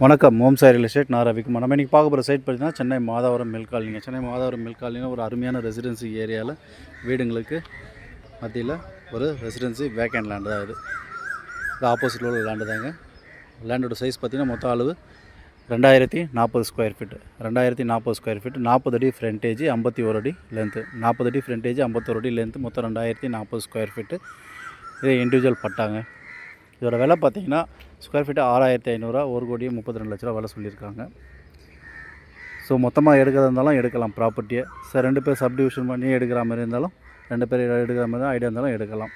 வணக்கம். ஓம் Sai real estate. நான் ரவிக்குமார். நம்ம இன்றைக்கி பார்க்க போகிற சைட் பார்த்தீங்கன்னா சென்னை மாதவரம் மில் காலனிங்க. சென்னை மாதவரம் மில் காலனினா ஒரு அருமையான ரெசிடென்சி ஏரியாவில் வீடுங்களுக்கு மத்தியில் ஒரு ரெசிடென்சி வேக்கண்ட் லேண்டு தான் இது ஆப்போசிட்டில் உள்ள லேண்டு தாங்க. லேண்டோட சைஸ் பார்த்திங்கன்னா மொத்த அளவு 2040 ஸ்கொயர் ஃபீட்டு. 2040 ஸ்கொயர் ஃபீட்டு, 40 அடி ஃப்ரண்டேஜ், 51 அடி லென்த்து. 40 அடி ஃப்ரண்டேஜ், 51 அடி லென்த்து, மொத்தம் 2040 ஸ்கொயர் ஃபீட்டு. இது இண்டிவிஜுவல் பட்டாங்க. இதோட விலை பார்த்திங்கன்னா ஸ்கொயர் ஃபீட்டு 6500, 1,32,00,000 விலை சொல்லியிருக்காங்க. ஸோ மொத்தமாக எடுக்கிறதா இருந்தாலும் எடுக்கலாம் ப்ராப்பர்ட்டியை. சார் 2 பேர் சப்டிவிஷன் பண்ணி எடுக்கிற மாதிரி இருந்தாலும் 2 பேர் எடுக்கிற மாதிரி தான் ஐடியா இருந்தாலும் எடுக்கலாம்.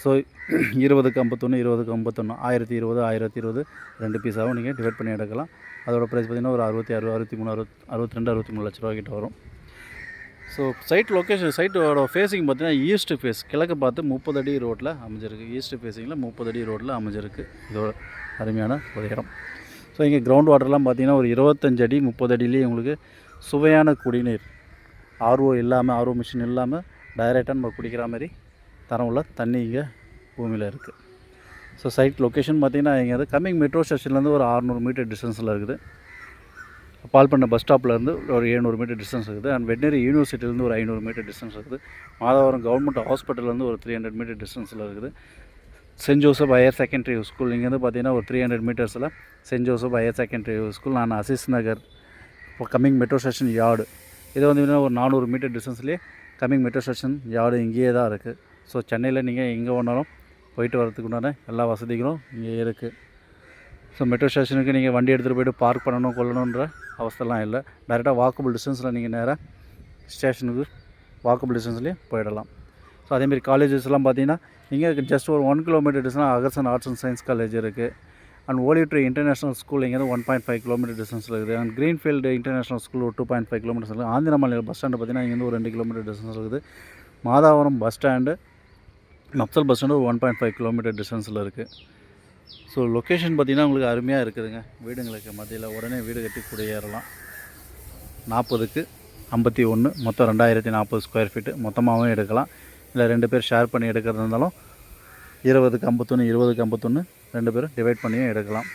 ஸோ 20க்கு 51, 20க்கு 51, 1020, 1020 2 பீஸாகவும் நீங்கள் டிவைட் பண்ணி எடுக்கலாம். அதோட ப்ரைஸ் பார்த்திங்கன்னா ஒரு 66, 63, 62, 63 லட்ச ரூபா கிட்ட வரும். ஸோ சைட் லொக்கேஷன், சைட்டோட ஃபேஸிங் பார்த்தீங்கன்னா ஈஸ்ட் ஃபேஸ், கிழக்கு பார்த்து 30 அடி ரோட்டில் அமைஞ்சிருக்கு. ஈஸ்ட் ஃபேஸிங்கில் 30 அடி ரோட்டில் அமைஞ்சிருக்கு. இதோட அருமையான ஒரு இடம். ஸோ இங்கே கிரவுண்ட் வாட்டர்லாம் பார்த்திங்கன்னா ஒரு 25 அடி 30 அடியிலேயே உங்களுக்கு சுவையான குடிநீர், ஆர்ஓ இல்லாமல், ஆர்ஓ மிஷின் இல்லாமல் டைரெக்டாக நம்ம குடிக்கிற மாதிரி தரம் உள்ள தண்ணி இங்கே பூமியில் இருக்குது. ஸோ சைட் லொக்கேஷன் பார்த்திங்கன்னா இங்கே கம்மிங் மெட்ரோ ஸ்டேஷன்லேருந்து ஒரு 600 மீட்டர் டிஸ்டன்ஸில் இருக்குது. பால்பண்ணை பஸ் ஸ்டாப்லேருந்து ஒரு 700 மீட்டர் டிஸ்டன்ஸ் இருக்குது. அண்ட் வெட்னரி யூனிவர்சிட்டிலேருந்து ஒரு 500 மீட்டர் டிஸ்டன்ஸ் இருக்குது. மாதவரம் கவர்மெண்ட் ஹாஸ்பிட்டல்லேருந்து ஒரு 300 மீட்டர் டிஸ்டன்ஸில் இருக்குது. St Joseph higher secondary school இங்கேருந்து பார்த்தீங்கன்னா ஒரு 300 மீட்டர்ஸில் St Joseph higher secondary school. நான் அசிஸ் நகர் இப்போ கம்மிங் மெட்ரோ ஸ்டேஷன் யார்டு, இது வந்து ஒரு 400 மீட்டர் டிஸ்டன்ஸ்லேயே கம்மிங் மெட்ரோ ஸ்டேஷன் யார்டு இங்கேயே தான் இருக்குது. ஸோ சென்னையில் நீங்கள் எங்கே வேணாலும் போயிட்டு வரதுக்கு உண்டான எல்லா வசதிகளும் இங்கே இருக்குது. ஸோ மெட்ரோ ஸ்டேஷனுக்கு நீங்கள் வண்டி எடுத்துகிட்டு போய்ட்டு பார்க் பண்ணணும் கொள்ளணுன்ற அவஸ்தெல்லாம் இல்லை. டைரெக்டாக வாக்கபிள் டிஸ்டன்ஸில் நீங்கள் நேராக ஸ்டேஷனுக்கு வாக்கபிள் டிஸ்டன்ஸ்லேயே போயிடலாம். ஸோ அதேமாரி காலேஜஸ்லாம் பார்த்தீங்கன்னா இங்கே ஜஸ்ட் ஒரு 1 kilometre distance அகர்சன் arts and science college இருக்குது. அண்ட் ஓலிவ்ட்ரீ இன்டர்நேஷனல் ஸ்கூல் இங்கே 1.5 கிலோமீட்டர் டிஸ்டன்ஸில் இருக்குது. அண்ட் கிரீன்ஃபீல்டு இன்டர்நேஷனல் ஸ்கூல் ஒரு 2.5 கிலோமீட்டர்ஸ் இருக்குது. ஆந்திரமலை பஸ் ஸ்டாண்டு பார்த்தீங்கன்னா இங்கேருந்து ஒரு 2 கிலோமீட்டர் டிஸ்டன்ஸ் இருக்குது. Madhavaram bus stand, mofussil bus stand ஒரு 1.5 கிலோமீட்டர் டிஸ்டன்ஸில் இருக்குது. ஸோ லொக்கேஷன் பார்த்திங்கன்னா உங்களுக்கு அருமையாக இருக்குதுங்க. வீடுங்களுக்கு மத்தியில் உடனே வீடு கட்டி குடியேறலாம். 40க்கு 51, மொத்தம் 2040 ஸ்கொயர் ஃபீட்டு. மொத்தமாகவும் எடுக்கலாம், இல்லை 2 பேர் ஷேர் பண்ணி எடுக்கிறதா இருந்தாலும் 20க்கு 51, 20க்கு 51 2 பேரும் டிவைட் பண்ணியும் எடுக்கலாம்.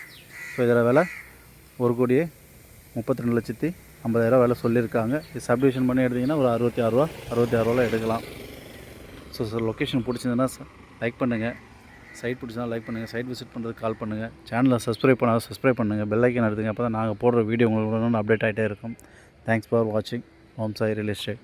ஸோ இதில் விலை 1,32,50,000 விலை சொல்லியிருக்காங்க. இது சப்டிவிஷன் பண்ணி எடுத்திங்கன்னா ஒரு 66 ரூபா எடுக்கலாம். ஸோ லொக்கேஷன் பிடிச்சிருந்ததுன்னா லைக் பண்ணுங்கள். சைட் பிடிச்சா லைக் பண்ணுங்கள். சைட் விசிட் பண்ணுறதுக்கு கால் பண்ணுங்கள். சேனலை சப்ஸ்கிரைப் பண்ணால் சப்ஸ்கிரைப் பண்ணுங்கள். பெல் ஐக்கன் எடுத்துங்க. அப்போ தான் நாங்கள் போடுற வீடியோ உங்களுக்கு அப்டேட் ஆகிட்டே இருக்கும். தேங்க்ஸ் ஃபார் வாட்சிங். ஓம் சாய் ரியல் எஸ்டேட்.